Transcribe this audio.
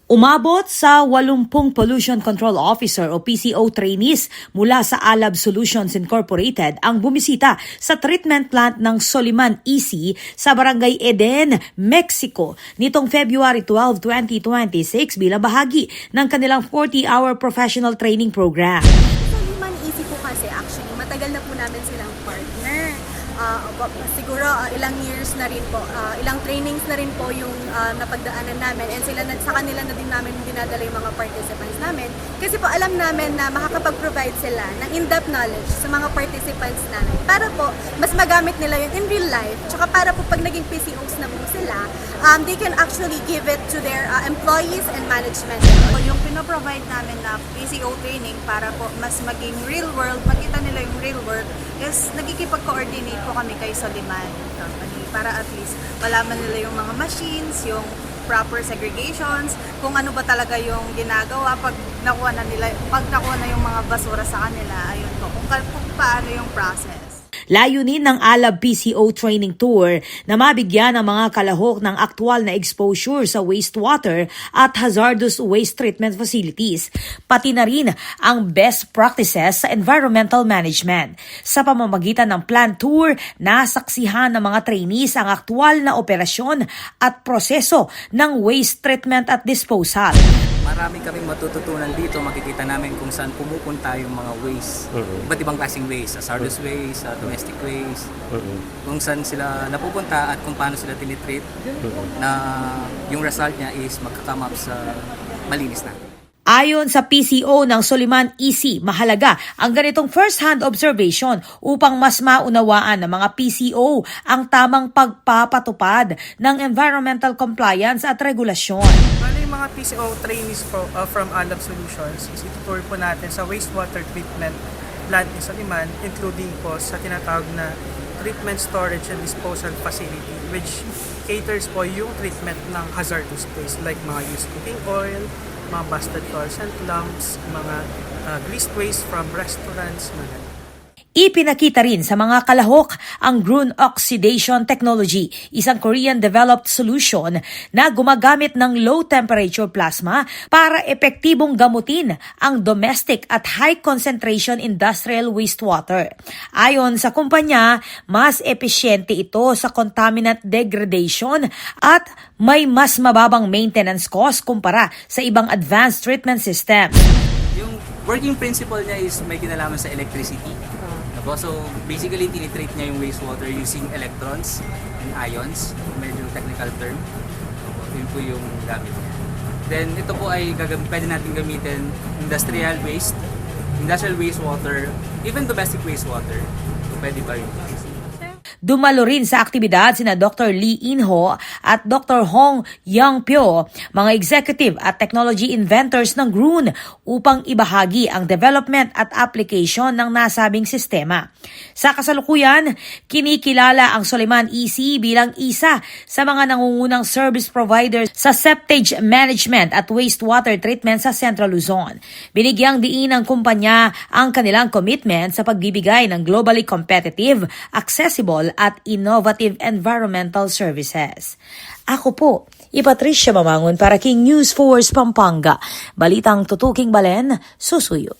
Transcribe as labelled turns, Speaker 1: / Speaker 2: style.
Speaker 1: Umabot sa 80 Pollution Control Officer o PCO trainees mula sa Alab Solutions Incorporated ang bumisita sa treatment plant ng Soliman EC sa Barangay Eden, Mexico nitong February 12, 2026 bilang bahagi ng kanilang 40-hour professional training program.
Speaker 2: Soliman EC po kasi actually matagal na po namin silang partner. Siguro ilang years na rin po, ilang trainings na rin po yung napagdaanan namin, and sa kanila na din namin dinadala yung mga participants namin kasi po alam namin na makakapag-provide sila ng in-depth knowledge sa mga participants namin para po mas magamit nila yun in real life, tsaka para po pag naging PCOs na po sila, they can actually give it to their employees and management.
Speaker 3: Yung pinoprovide namin na PCO training para po mas maging real world, makita nila yung real world, is nagkikipag-coordinate po kami kay Soliman Company para at least malaman nila yung mga machines, yung proper segregations, kung ano ba talaga yung ginagawa pag nakuha na yung mga basura sa kanila, ayun po, kung paano yung process.
Speaker 1: Layunin ng Alab PCO Training Tour na mabigyan ng mga kalahok ng aktwal na exposure sa wastewater at hazardous waste treatment facilities, pati na rin ang best practices sa environmental management. Sa pamamagitan ng plant tour, nasaksihan ng mga trainees ang aktwal na operasyon at proseso ng waste treatment at disposal.
Speaker 4: Marami kaming matututunan dito, makikita namin kung saan pumupunta yung mga waste. Iba't ibang klaseng waste, hazardous waste, domestic waste, kung saan sila napupunta at kung paano sila tinitreat na yung result niya is magka-come up sa malinis na.
Speaker 1: Ayon sa PCO ng Soliman EC, mahalaga ang ganitong first-hand observation upang mas maunawaan ng mga PCO ang tamang pagpapatupad ng environmental compliance at regulasyon.
Speaker 5: Yung mga PCO trainees from Alab Solutions, is itutur po natin sa wastewater treatment plant ni Soliman, including po sa tinatawag na treatment, storage, and disposal facility, which caters po yung treatment ng hazardous waste like mga used cooking oil, mga busted fluorescent lamps, mga greased waste from restaurants, mga
Speaker 1: Ipinakita rin sa mga kalahok ang Gruen Oxidation Technology, isang Korean-developed solution na gumagamit ng low-temperature plasma para epektibong gamutin ang domestic at high-concentration industrial wastewater. Ayon sa kumpanya, mas epesyente ito sa contaminant degradation at may mas mababang maintenance cost kumpara sa ibang advanced treatment system.
Speaker 4: Yung working principle niya is may kinalaman sa electricity. So basically, tinitreat niya yung wastewater using electrons and ions, medyo technical term. Yun po yung gamit niya. Then ito po ay pwede natin gamitin industrial wastewater, even domestic wastewater. So pwede ba yun?
Speaker 1: Dumalo rin sa aktibidad sina Dr. Lee In-ho at Dr. Hong Young-pyo, mga executive at technology inventors ng Gruen, upang ibahagi ang development at application ng nasabing sistema. Sa kasalukuyan, kinikilala ang Soliman EC bilang isa sa mga nangungunang service providers sa septage management at wastewater treatment sa Central Luzon. Binigyang diin ng kumpanya ang kanilang commitment sa pagbibigay ng globally competitive, accessible at innovative environmental services. Ako po, Patricia Mamangon para King News Force Pampanga. Balitang tutuking balen, susuyo.